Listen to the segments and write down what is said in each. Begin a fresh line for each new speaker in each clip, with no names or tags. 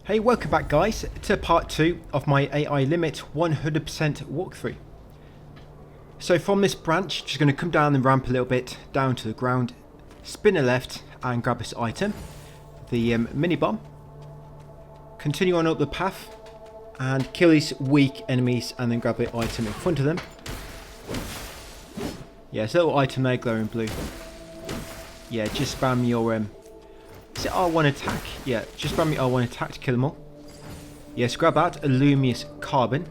Hey, welcome back guys to part 2 of my AI limit 100% walkthrough. So from this branch, just going to come down the ramp a little bit, down to the ground, spin a left and grab this item, the mini bomb. Continue on up the path and kill these weak enemies and then grab the item in front of them. Yeah, it's a little item there glowing blue. Yeah, just spam your is it R1 attack? Yeah, just spam your R1 attack to kill them all. Yes, grab that, Illumious Carbon,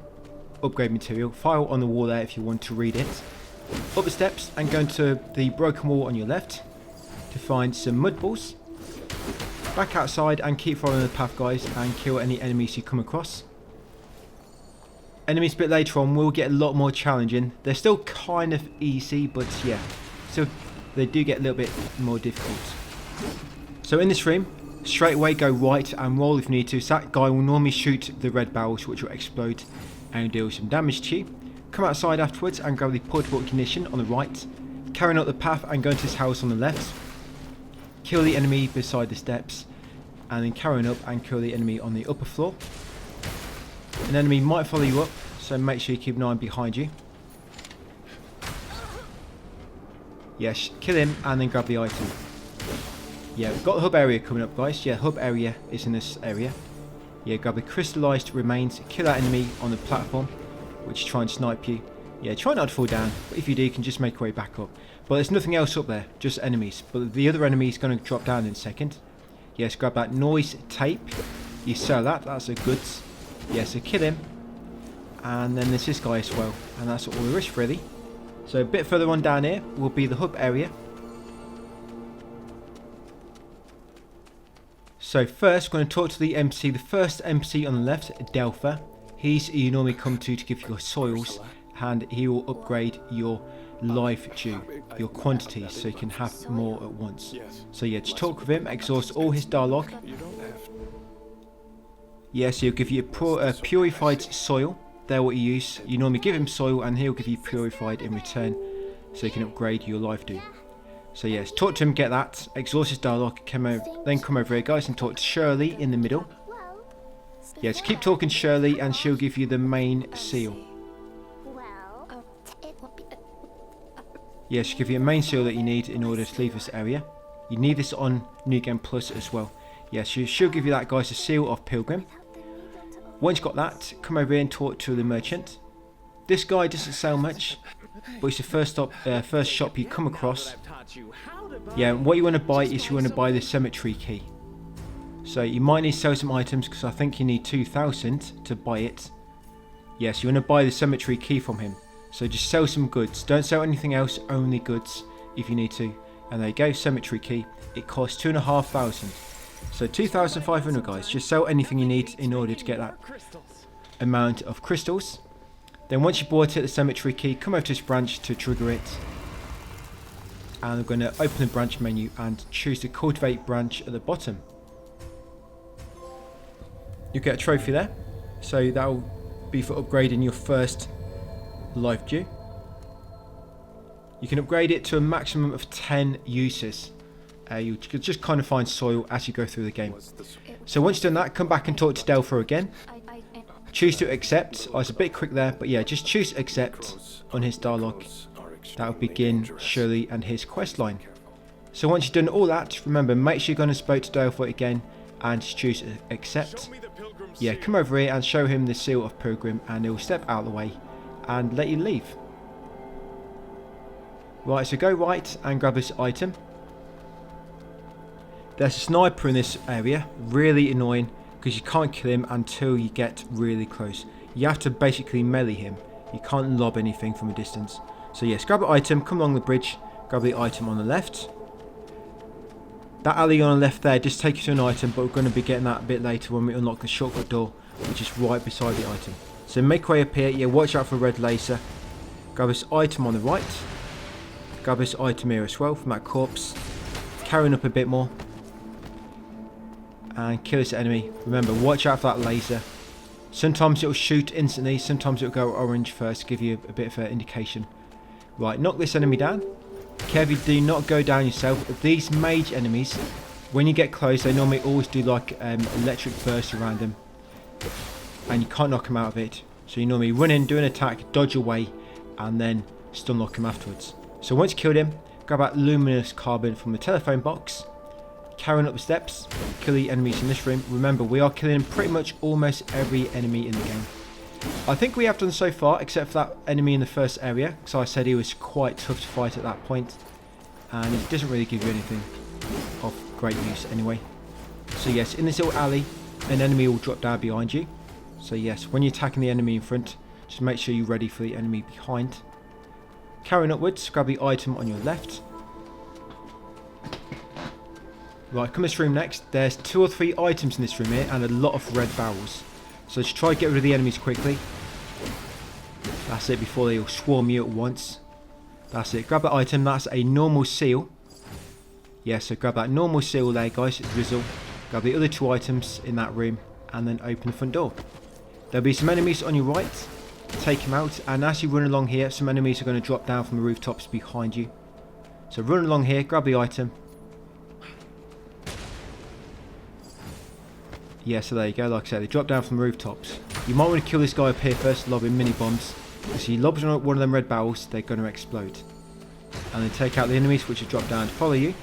upgrade material, file on the wall there if you want to read it. Up the steps and go into the broken wall on your left to find some mud balls. Back outside and keep following the path guys and kill any enemies you come across. Enemies a bit later on will get a lot more challenging. They're still kind of easy, but yeah, so they do get a little bit more difficult. So in this room, straight away go right and roll if you need to. So that guy will normally shoot the red barrels which will explode and deal some damage to you. Come outside afterwards and grab the portable ignition on the right. Carrying up the path and go into this house on the left. Kill the enemy beside the steps. And then carrying up and kill the enemy on the upper floor. An enemy might follow you up, so make sure you keep an eye behind you. Yes, kill him and then grab the item. Yeah, we've got the hub area coming up guys. Yeah, hub area is in this area. Yeah, grab the crystallized remains, kill that enemy on the platform, which is trying to snipe you. Yeah, try not to fall down, but if you do, you can just make your way back up. But there's nothing else up there, just enemies. But the other enemy is going to drop down in a second. Yes, grab that noise tape. You sell that, that's a goods. Yeah, so kill him. And then there's this guy as well, and that's all there is really. So a bit further on down here will be the hub area. So first, we're going to talk to the NPC, the first NPC on the left, Delpha. He's who you normally come to give you your soils, and he will upgrade your life due, your quantities, so you can have more at once. So yeah, just talk with him, exhaust all his dialogue. Yeah, so he'll give you a purified soil. They're what you use. You normally give him soil, and he'll give you purified in return, so you can upgrade your life due. So yes, talk to him, get that, exhaust his dialogue, then come over here guys and talk to Shirley in the middle. Yes, keep talking to Shirley and she'll give you the main seal. Yes, she'll give you a main seal that you need in order to leave this area. You need this on New Game Plus as well. Yes, she'll give you that guys, the seal of Pilgrim. Once you've got that, come over here and talk to the merchant. This guy doesn't sell much, but it's the first shop you come across. Yeah, what you want to buy is you want to buy the cemetery key. So you might need to sell some items because I think you need 2,000 to buy it. Yes, you want to buy the cemetery key from him. So just sell some goods. Don't sell anything else, only goods if you need to. And there you go, cemetery key. It costs 2,500. So 2,500 guys. Just sell anything you need in order to get that amount of crystals. Then once you bought it, the cemetery key, come over to this branch to trigger it. And we're going to open the branch menu and choose the cultivate branch at the bottom. You get a trophy there, so that will be for upgrading your first life due. You can upgrade it to a maximum of 10 uses. You can just kind of find soil as you go through the game. So once you've done that, come back and talk to Delpha again. Choose to accept. I was a bit quick there, but yeah, just choose accept on his dialogue. That will begin Shirley and his quest line. So once you've done all that, remember, make sure you're going to speak to Delpha again and choose accept. Yeah, come over here and show him the seal of Pilgrim and he'll step out of the way and let you leave. Right, so go right and grab this item. There's a sniper in this area, really annoying because you can't kill him until you get really close. You have to basically melee him. You can't lob anything from a distance. So yes, grab an item, come along the bridge, grab the item on the left. That alley on the left there just takes you to an item, but we're going to be getting that a bit later when we unlock the shortcut door, which is right beside the item. So make your way up here, yeah, watch out for a red laser. Grab this item on the right. Grab this item here as well from that corpse. Carrying up a bit more. And kill this enemy. Remember, watch out for that laser. Sometimes it'll shoot instantly, sometimes it'll go orange first, give you a bit of an indication. Right, knock this enemy down. Carefully, do not go down yourself. These mage enemies When you get close, they normally always do like electric bursts around them, and you can't knock them out of it. So you normally run in, do an attack, dodge away, and then stun lock him afterwards. So once you killed him, grab that luminous carbon from the telephone box, carry on up the steps, kill the enemies in this room. Remember, we are killing pretty much almost every enemy in the game. I think we have done so far, except for that enemy in the first area, because I said he was quite tough to fight at that point, and it doesn't really give you anything of great use anyway. So yes, in this little alley, an enemy will drop down behind you. So yes, when you're attacking the enemy in front, just make sure you're ready for the enemy behind. Carrying upwards, grab the item on your left. Right, come this room next. There's 2 or 3 items in this room here and a lot of red barrels. So just try to get rid of the enemies quickly. That's it, before they all swarm you at once. That's it, grab that item. That's a normal seal. Yeah, so grab that normal seal there, guys. Drizzle. Grab the other 2 items in that room and then open the front door. There'll be some enemies on your right. Take them out, and as you run along here, some enemies are going to drop down from the rooftops behind you. So run along here, grab the item. Yeah, so there you go. Like I said, they drop down from the rooftops. You might want to kill this guy up here first, lobbing mini bombs. Because he lobs one of them red barrels, they're going to explode. And then take out the enemies which have dropped down to follow you.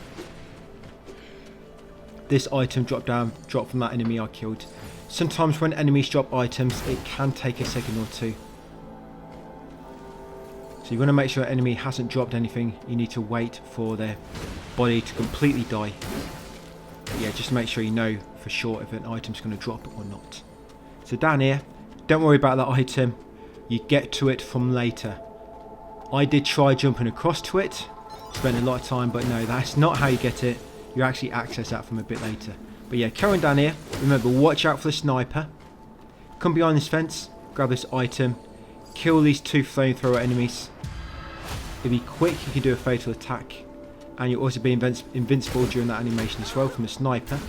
This item dropped from that enemy I killed. Sometimes when enemies drop items, it can take a second or 2. So you want to make sure an enemy hasn't dropped anything. You need to wait for their body to completely die. Yeah, just make sure you know for sure if an item's going to drop or not. So down here, don't worry about that item. You get to it from later. I did try jumping across to it. Spent a lot of time, but no, that's not how you get it. You actually access that from a bit later. But yeah, carrying down here, remember, watch out for the sniper. Come behind this fence, grab this item, kill these 2 flamethrower enemies. If you're quick, you can do a fatal attack. And you'll also be invincible during that animation as well from the sniper.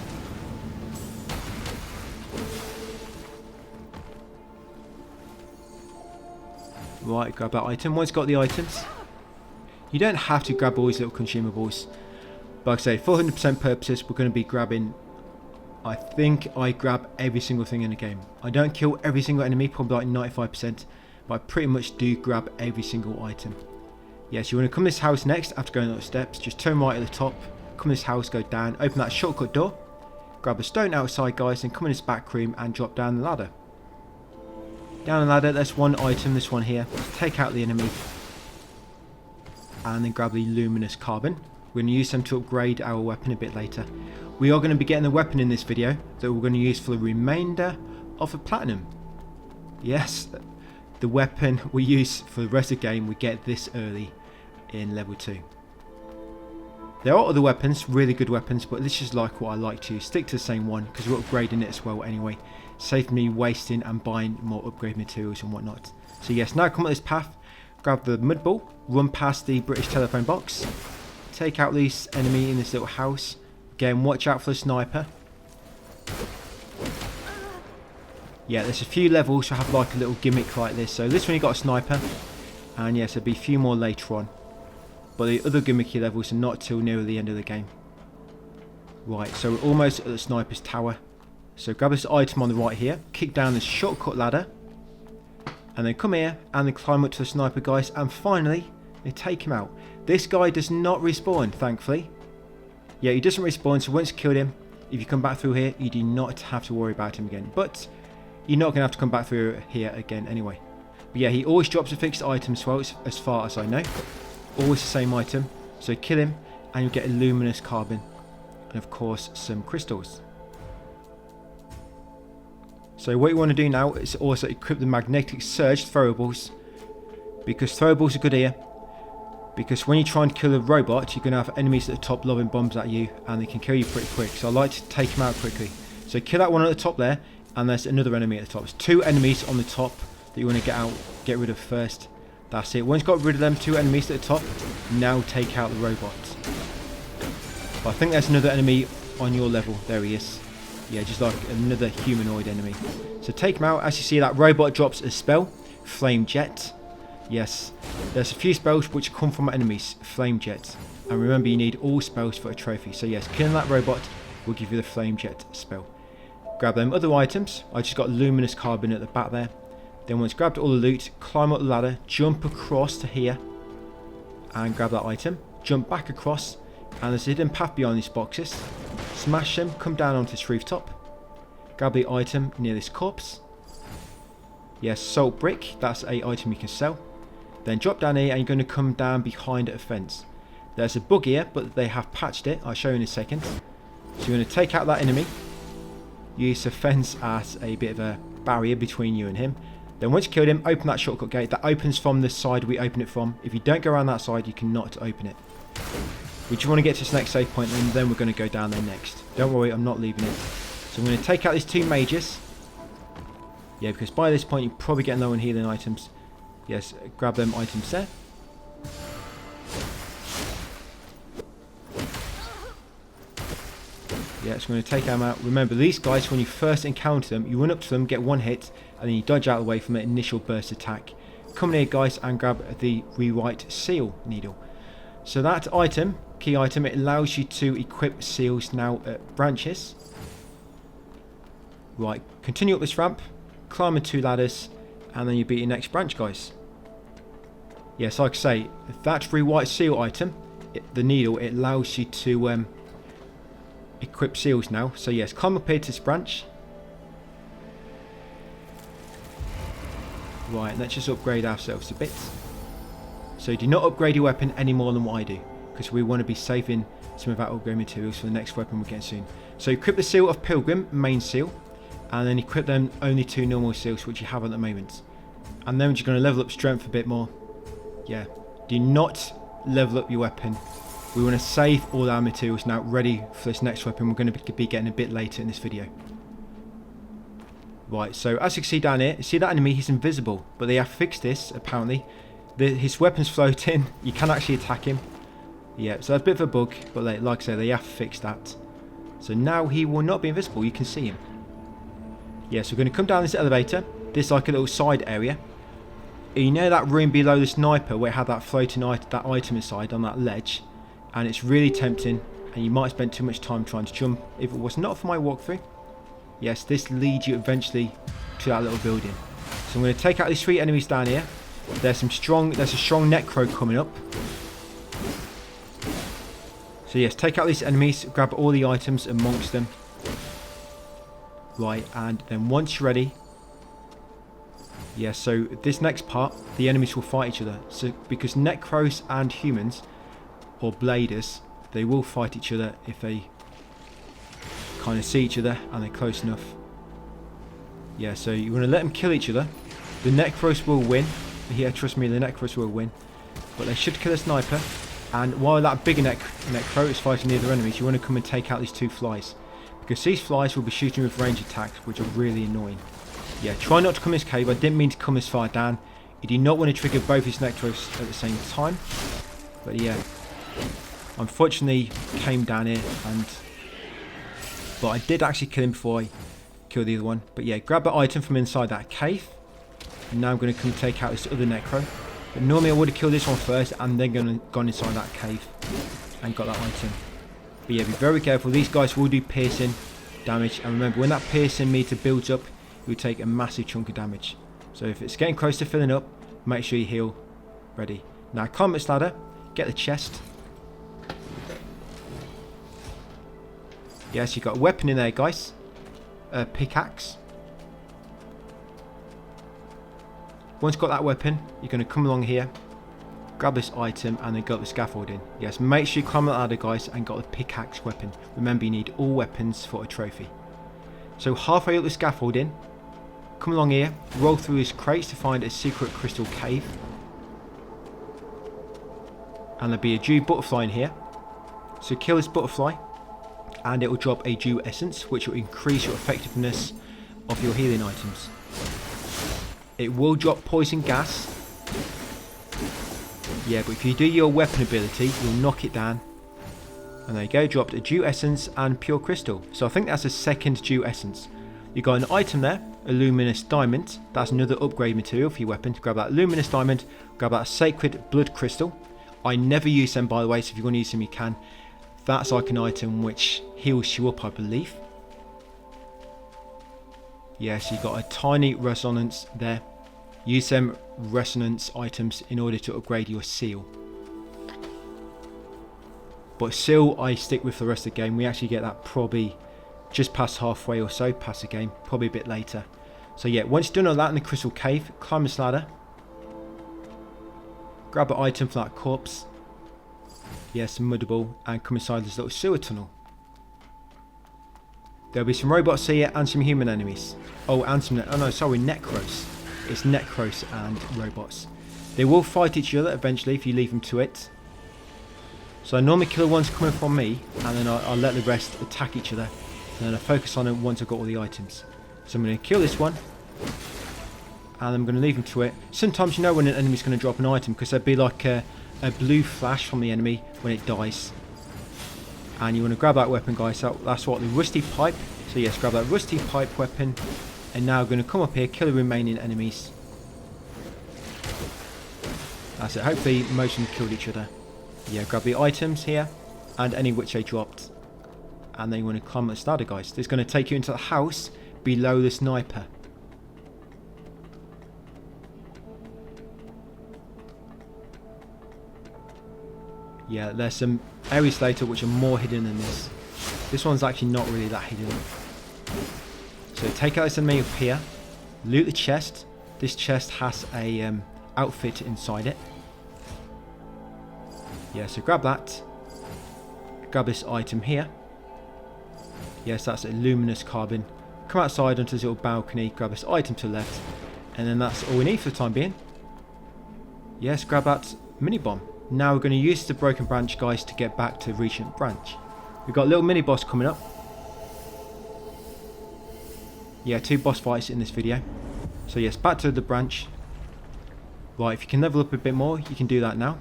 Right, grab that item. Once you've got the items, you don't have to grab all these little consumables. But like I say, for 100% purposes, we're going to be grabbing... I think I grab every single thing in the game. I don't kill every single enemy, probably like 95%, but I pretty much do grab every single item. Yes, you want to come to this house next after going up the steps. Just turn right at the top, come to this house, go down, open that shortcut door, grab a stone outside, guys, and come in this back room and drop down the ladder. Down the ladder, there's 1 item, this one here. Take out the enemy and then grab the luminous carbon. We're going to use them to upgrade our weapon a bit later. We are going to be getting the weapon in this video that we're going to use for the remainder of the platinum. Yes, the weapon we use for the rest of the game, we get this early in level 2. There are other weapons, really good weapons, but this is like what I like to stick to the same one because we're upgrading it as well anyway. Save me wasting and buying more upgrade materials and whatnot. So yes, now come up this path, grab the mud ball, run past the British telephone box, take out this enemy in this little house. Again, watch out for the sniper. Yeah, there's a few levels that have like a little gimmick like this. So this one you got a sniper, and yes, there'll be a few more later on. But the other gimmicky levels are not till near the end of the game. Right, so we're almost at the sniper's tower. So grab this item on the right here, kick down this shortcut ladder, and then come here and then climb up to the sniper, guys, and finally they take him out. This guy does not respawn, thankfully. Yeah, he doesn't respawn, so once you killed him, if you come back through here, you do not have to worry about him again. But you're not going to have to come back through here again anyway. But yeah, he always drops a fixed item as well, as far as I know. Always the same item. So kill him, and you'll get a luminous carbon. And of course, some crystals. So what you want to do now is also equip the magnetic surge throwables. Because throwables are good here. Because when you try and kill a robot, you're going to have enemies at the top lobbing bombs at you, and they can kill you pretty quick. So I like to take them out quickly. So kill that one at the top there, and there's another enemy at the top. There's 2 enemies on the top that you want to get rid of first. That's it. Once you've got rid of them 2 enemies at the top, now take out the robot. But I think there's another enemy on your level. There he is. Yeah, just like another humanoid enemy. So take him out. As you see, that robot drops a spell, Flame Jet. Yes, there's a few spells which come from enemies, Flame Jet. And remember, you need all spells for a trophy. So yes, killing that robot will give you the flame jet spell. Grab them other items. I just got luminous carbon at the back there. Then once grabbed all the loot, climb up the ladder, jump across to here and grab that item, jump back across, and there's a hidden path behind these boxes. Smash them, come down onto this rooftop, grab the item near this corpse. Yes, salt brick, that's a item you can sell. Then drop down here and you're going to come down behind a fence. There's a bug here, but they have patched it. I'll show you in a second. So you're going to take out that enemy. Use the fence as a bit of a barrier between you and him. Then once you killed him, open that shortcut gate. That opens from the side we open it from. If you don't go around that side, you cannot open it. We just want to get to this next save point, and then we're going to go down there next. Don't worry, I'm not leaving it. So I'm going to take out these two mages. Yeah, because by this point, you're probably getting low on healing items. Yes, grab them items there. Yeah, so I'm going to take them out. Remember, these guys, when you first encounter them, you run up to them, get one hit, and then you dodge out of the way from an initial burst attack. Come in here, guys, and grab the rewrite seal needle. So that item, key item, it allows you to equip seals now at branches. Right, continue up this ramp, climb the two ladders, and then you'll be your next branch, guys. Yes, like I say, that rewrite seal item, the needle, it allows you to equip seals now. So yes, climb up here to this branch. Right, let's just upgrade ourselves a bit. So do not upgrade your weapon any more than what I do, because we want to be saving some of our upgrade materials for the next weapon we're getting soon. So equip the seal of Pilgrim, main seal, and then equip them only 2 normal seals, which you have at the moment. And then you're going to level up strength a bit more. Yeah, do not level up your weapon. We want to save all our materials now, ready for this next weapon we're going to be getting a bit later in this video. Right, so as you can see down here, you see that enemy, he's invisible, but they have fixed this, apparently. His weapon's floating, you can actually attack him. Yeah, so that's a bit of a bug, but like I say, they have fixed that. So now he will not be invisible, you can see him. Yeah, so we're going to come down this elevator. This is like a little side area. You know that room below the sniper where it had that floating that item inside on that ledge? And it's really tempting, and you might spend too much time trying to jump if it was not for my walkthrough. Yes, this leads you eventually to that little building. So I'm going to take out these 3 enemies down here. There's a strong necro coming up. So yes, take out these enemies, grab all the items amongst them. Right, and then once you're ready, yeah, so this next part, the enemies will fight each other. So because necros and humans, or bladers, they will fight each other if they kind of see each other and they're close enough. Yeah, so you want to let them kill each other. The necros will win. Yeah, trust me, the necros will win. But they should kill a sniper. And while that bigger necro is fighting the other enemies, you want to come and take out these 2 flies. Because these flies will be shooting with range attacks, which are really annoying. Yeah, try not to come this cave. I didn't mean to come this far down. You do not want to trigger both his necros at the same time. But yeah, unfortunately came down here, but I did actually kill him before I killed the other one. But yeah, grab that item from inside that cave. And now I'm going to come take out this other necro. But normally I would have killed this one first and then gone inside that cave and got that item. But yeah, be very careful. These guys will do piercing damage, and remember, when that piercing meter builds up, you will take a massive chunk of damage. So if it's getting close to filling up, make sure you heal. Ready. Now climb this ladder, get the chest. Yes, you've got a weapon in there, guys. A pickaxe. Once you've got that weapon, you're going to come along here, grab this item, and then go up the scaffolding. Yes, make sure you climb the ladder, guys, and got the pickaxe weapon. Remember, you need all weapons for a trophy. So halfway up the scaffolding, come along here, roll through these crates to find a secret crystal cave. And there'll be a dew butterfly in here. So kill this butterfly, and it will drop a dew essence, which will increase your effectiveness of your healing items. It will drop poison gas. Yeah, but if you do your weapon ability, you'll knock it down. And there you go, dropped a dew essence and pure crystal. So I think that's a second dew essence. You got an item there, a luminous diamond. That's another upgrade material for your weapon. Grab that luminous diamond, grab that sacred blood crystal. I never use them, by the way, so if you want to use them, you can. That's like an item which heals you up, I believe. Yes, you've got a tiny resonance there. Use them resonance items in order to upgrade your seal. But seal I stick with the rest of the game. We actually get that probably just past halfway or so past the game, probably a bit later. So yeah, once you've done all that in the crystal cave, climb this ladder. Grab an item for that corpse. Yes, a mud ball, and come inside this little sewer tunnel. There'll be some robots here and some human enemies. Oh, and some, oh no, sorry, Necros. It's Necros and robots. They will fight each other eventually if you leave them to it. So I normally kill the ones coming from me, and then I'll let the rest attack each other. And then I focus on them once I've got all the items. So I'm going to kill this one. And I'm going to leave them to it. Sometimes you know when an enemy's going to drop an item, because there'll be like a blue flash from the enemy when it dies. And you want to grab that weapon, guys. So that's what, the rusty pipe. So yes, grab that rusty pipe weapon. And now we're going to come up here, kill the remaining enemies. That's it. Hopefully most of them killed each other. Yeah, grab the items here and any which they dropped. And then you want to climb this ladder, guys. This is going to take you into the house below the sniper. Yeah, there's some areas later which are more hidden than this. This one's actually not really that hidden. So take out this enemy up here. Loot the chest. This chest has a outfit inside it. Yeah, so grab that. Grab this item here. Yes, that's a luminous carbon. Come outside onto this little balcony. Grab this item to the left. And then that's all we need for the time being. Yes, grab that mini bomb. Now we're going to use the broken branch, guys, to get back to Regent Branch. We've got a little mini boss coming up. Yeah, 2 boss fights in this video. So yes, back to the branch. Right, if you can level up a bit more, you can do that now.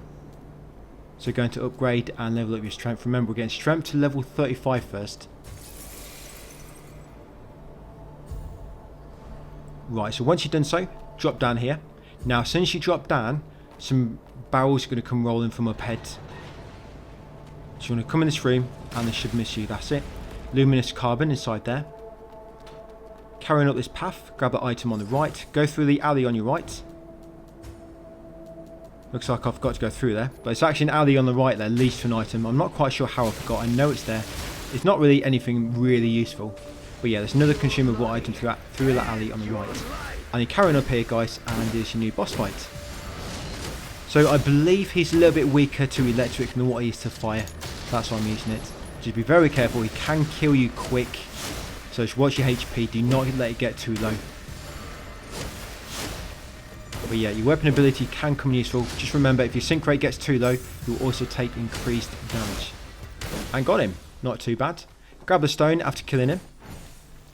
So going to upgrade and level up your strength. Remember, we're getting strength to level 35 first. Right, so once you've done so, drop down here. Now, as soon as you drop down, some barrels are going to come rolling from up ahead. So you want to come in this room and they should miss you. That's it. Luminous carbon inside there. Carrying up this path, grab the item on the right. Go through the alley on your right. Looks like I forgot to go through there. But it's actually an alley on the right there, leads to an item. I'm not quite sure how I forgot. I know it's there. It's not really anything really useful. But yeah, there's another consumable item through that alley on the right. And you're carrying up here, guys, and there's your new boss fight. So I believe he's a little bit weaker to electric than what he is to fire. That's why I'm using it. Just be very careful. He can kill you quick. So just watch your HP. Do not let it get too low. But yeah, your weapon ability can come useful. Just remember, if your sync rate gets too low, you'll also take increased damage. And got him. Not too bad. Grab the stone after killing him.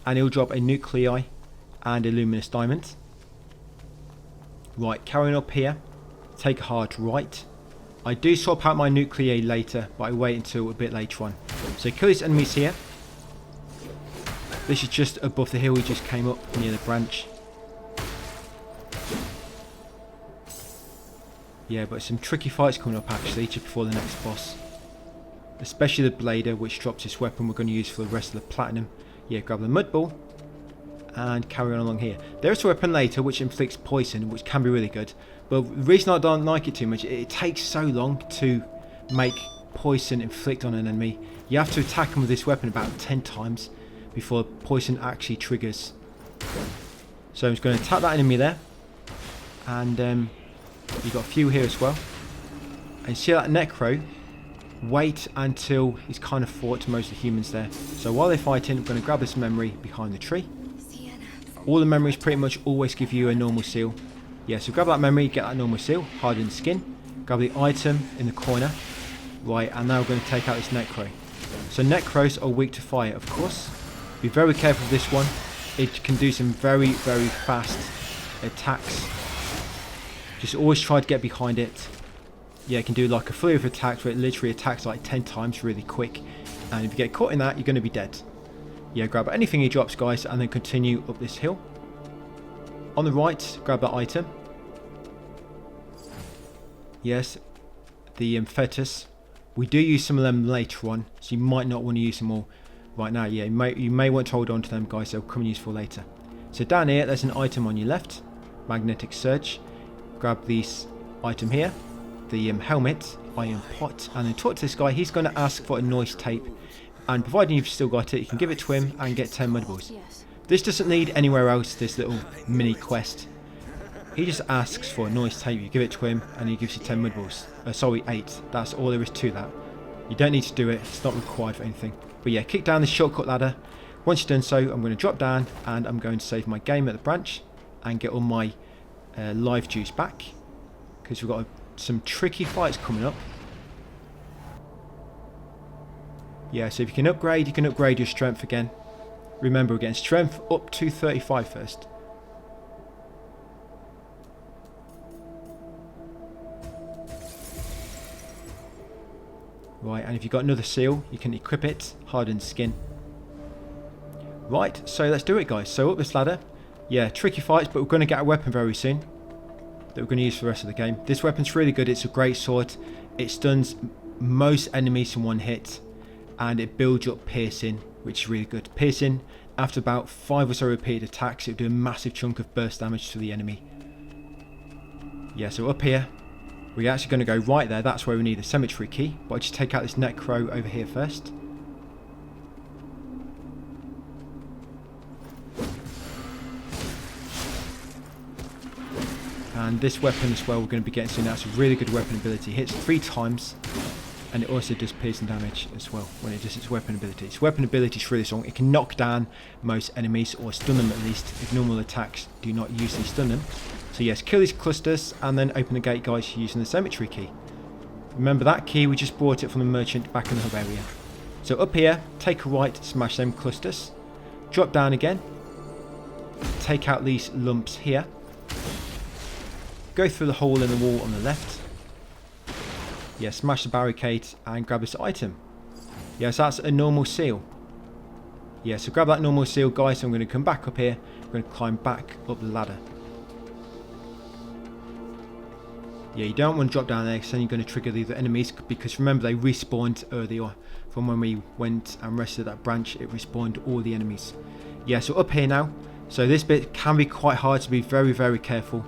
And he'll drop a nuclei and a luminous diamond. Right, carrying up here. Take a hard right. I do swap out my nuclei later, but I wait until a bit later on. So kill these enemies here. This is just above the hill we just came up near the branch. Yeah, but some tricky fights coming up actually just before the next boss. Especially the blader, which drops this weapon we're going to use for the rest of the platinum. Yeah, grab the mud ball and carry on along here. There is a weapon later which inflicts poison, which can be really good. But the reason I don't like it too much, it takes so long to make poison inflict on an enemy. You have to attack them with this weapon about 10 times before poison actually triggers. So I'm just going to attack that enemy there. And you've got a few here as well. And see that Necro? Wait until he's kind of fought most of the humans there. So while they're fighting, I'm going to grab this memory behind the tree. All the memories pretty much always give you a normal seal. Yeah, so grab that memory, get that normal seal, harden skin. Grab the item in the corner. Right, and now we're going to take out this Necro. So Necros are weak to fire, of course. Be very careful with this one. It can do some very, very fast attacks. Just always try to get behind it. Yeah, it can do like a flurry of attacks where it literally attacks like 10 times really quick. And if you get caught in that, you're going to be dead. Yeah, grab anything he drops, guys, and then continue up this hill. On the right, grab that item. Yes, the fetus. We do use some of them later on, so you might not want to use them all right now. Yeah, you may want to hold on to them, guys. They'll come in useful later. So down here, there's an item on your left, magnetic surge. Grab this item here, the helmet, iron pot, and then talk to this guy. He's going to ask for a noise tape, and providing you've still got it, you can give it to him and get 10 mud balls. This doesn't lead anywhere else, this little mini quest. He just asks for a noise tape, you give it to him, and he gives you 10 mud balls. Sorry, 8. That's all there is to that. You don't need to do it, it's not required for anything. But yeah, kick down the shortcut ladder. Once you've done so, I'm going to drop down, and I'm going to save my game at the branch, and get all my life juice back. Because we've got some tricky fights coming up. Yeah, so if you can upgrade your strength again. Remember, we're getting strength up to 35 first. Right, and if you've got another seal, you can equip it, hardened skin. Right, so let's do it, guys. So up this ladder. Yeah, tricky fights, but we're going to get a weapon very soon that we're going to use for the rest of the game. This weapon's really good. It's a great sword. It stuns most enemies in one hit, and it builds up piercing, which is really good. Piercing, after about 5 or so repeated attacks, it'll do a massive chunk of burst damage to the enemy. Yeah, so up here, we're actually going to go right there. That's where we need the cemetery key. But I just take out this necro over here first. And this weapon as well, we're going to be getting soon. That's a really good weapon ability. It hits 3 times. And it also does piercing damage as well when it does its weapon ability. Its weapon ability is really strong. It can knock down most enemies, or stun them at least, if normal attacks do not usually stun them. So yes, kill these clusters and then open the gate, guys, using the cemetery key. Remember that key, we just brought it from the merchant back in the hub area. So up here, take a right, smash them clusters. Drop down again. Take out these lumps here. Go through the hole in the wall on the left. Yeah, smash the barricade and grab this item. Yes, that's a normal seal. Yeah, so grab that normal seal, guys. So I'm going to come back up here. I'm going to climb back up the ladder. Yeah, you don't want to drop down there because then you're going to trigger the other enemies, because remember they respawned earlier from when we went and rested that branch. It respawned all the enemies. Yeah, so up here now. So this bit can be quite hard, to be very, very careful.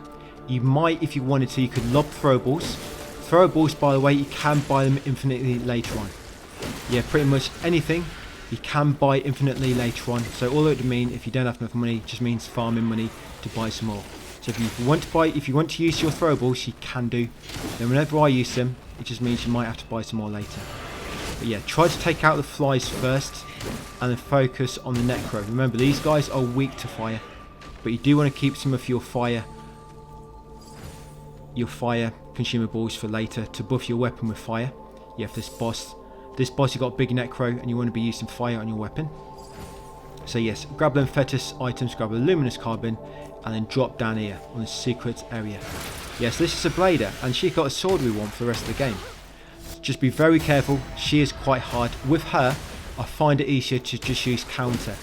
You might, if you wanted to, you could lob throwables. Throwables, by the way, you can buy them infinitely later on. Yeah, pretty much anything you can buy infinitely later on. So all it would mean, if you don't have enough money, just means farming money to buy some more. So if you want to use your throwables, you can do. Then whenever I use them, it just means you might have to buy some more later. But yeah, try to take out the flies first, and then focus on the necro. Remember, these guys are weak to fire, but you do want to keep some of your fire consumables for later to buff your weapon with fire. Yeah, for this boss you got big necro and you want to be using fire on your weapon. So yes, grab them fetus items, grab a luminous carbon, and then drop down here on the secret area. Yes, this is a blader, and she got a sword we want for the rest of the game. Just be very careful, she is quite hard. With her, I find it easier to just use counter.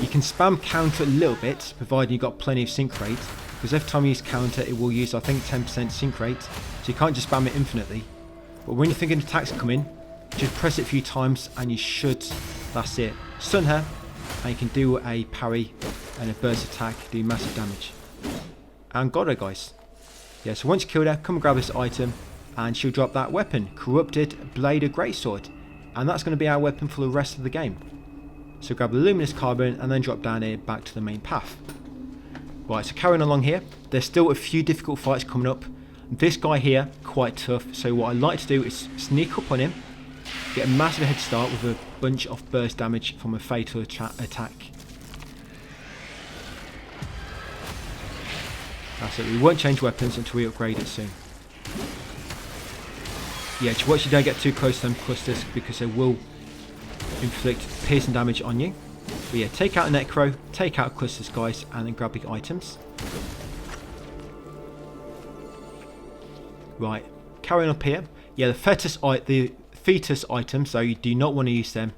You can spam counter a little bit, providing you've got plenty of sync rate. Because every time you use counter, it will use, I think, 10% sync rate. So you can't just spam it infinitely. But when you're thinking attacks come in, just press it a few times and you should, that's it, stun her. And you can do a parry and a burst attack, do massive damage. And got her, guys. Yeah, so once you kill her, come and grab this item. And she'll drop that weapon, Corrupted Blade of Greatsword. And that's going to be our weapon for the rest of the game. So grab the luminous carbon and then drop down here back to the main path. Right, so carrying along here, there's still a few difficult fights coming up. This guy here, quite tough, so what I like to do is sneak up on him, get a massive head start with a bunch of burst damage from a fatal attack. That's it, we won't change weapons until we upgrade it soon. Yeah, just watch you don't get too close to them clusters, because they will inflict piercing damage on you. But yeah, take out a necro, take out clusters, guys, and then grab the items. Right, carrying up here. Yeah, the fetus items, so you do not want to use them.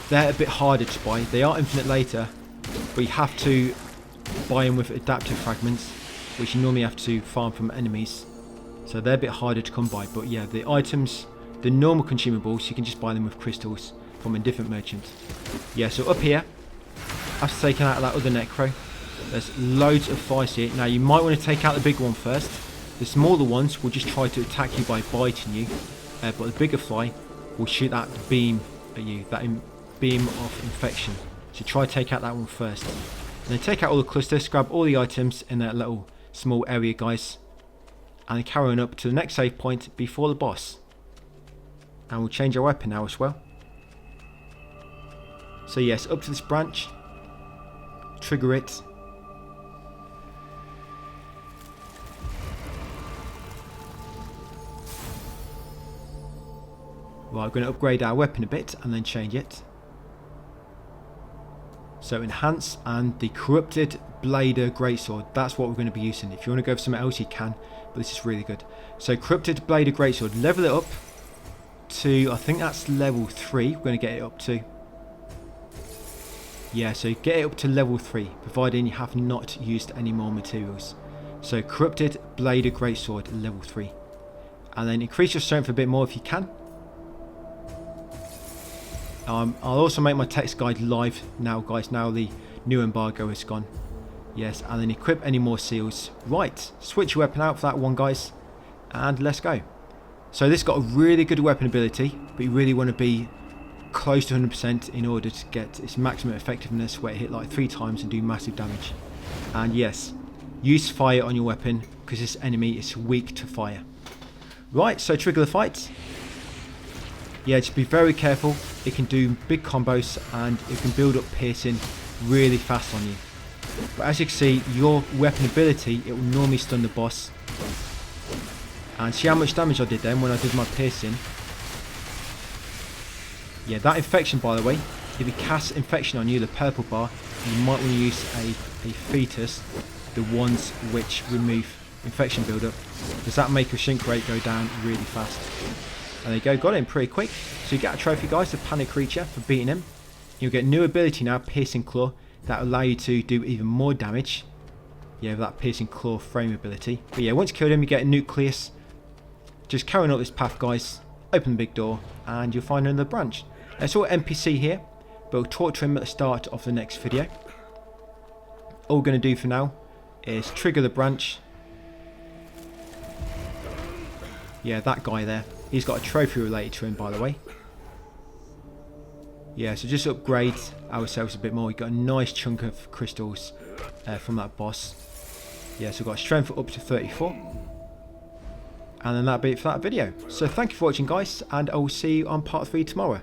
They're a bit harder to buy. They are infinite later, but you have to buy them with adaptive fragments, which you normally have to farm from enemies. So they're a bit harder to come by. But yeah, the items, the normal consumables, you can just buy them with crystals from a different merchant. Yeah, so up here, after taking out that other necro, there's loads of flies here. Now you might want to take out the big one first. The smaller ones will just try to attack you by biting you, but the bigger fly will shoot that beam at you, that beam of infection. So try to take out that one first. And then take out all the clusters, grab all the items in that little small area, guys, and then carry on up to the next save point before the boss. And we'll change our weapon now as well. So yes, up to this branch, trigger it. Right, we're going to upgrade our weapon a bit and then change it. So enhance and the corrupted blader greatsword. That's what we're going to be using. If you want to go for something else, you can, but this is really good. So corrupted blader greatsword. Level it up to, I think that's level 3. We're going to get it up to. Yeah, so get it up to level 3, providing you have not used any more materials. So corrupted blader greatsword level 3, and then increase your strength a bit more if you can. I'll also make my text guide live now, guys, now the new embargo is gone. Yes, and then equip any more seals. Right, switch your weapon out for that one, guys, and let's go. So this got a really good weapon ability, but you really want to be close to 100% in order to get its maximum effectiveness, where it hit like 3 times and do massive damage. And yes, use fire on your weapon because this enemy is weak to fire. Right, so trigger the fight. Yeah, just be very careful. It can do big combos and it can build up piercing really fast on you. But as you can see, your weapon ability, it will normally stun the boss. And see how much damage I did then when I did my piercing. Yeah, that infection, by the way, if it casts infection on you, the purple bar, you might want to use a fetus, the ones which remove infection buildup, does that make your shrink rate go down really fast. And there you go, got him pretty quick. So you get a trophy, guys, the panic creature for beating him. You'll get new ability now, piercing claw, that will allow you to do even more damage. Yeah, with that piercing claw frame ability. But yeah, once you kill him, you get a nucleus. Just carrying up this path, guys, open the big door, and you'll find another branch. It's all NPC here, but we'll talk to him at the start of the next video. All we're going to do for now is trigger the branch. Yeah, that guy there. He's got a trophy related to him, by the way. Yeah, so just upgrade ourselves a bit more. We got a nice chunk of crystals from that boss. Yeah, so we've got strength up to 34. And then that'll be it for that video. So thank you for watching, guys, and I will see you on part 3 tomorrow.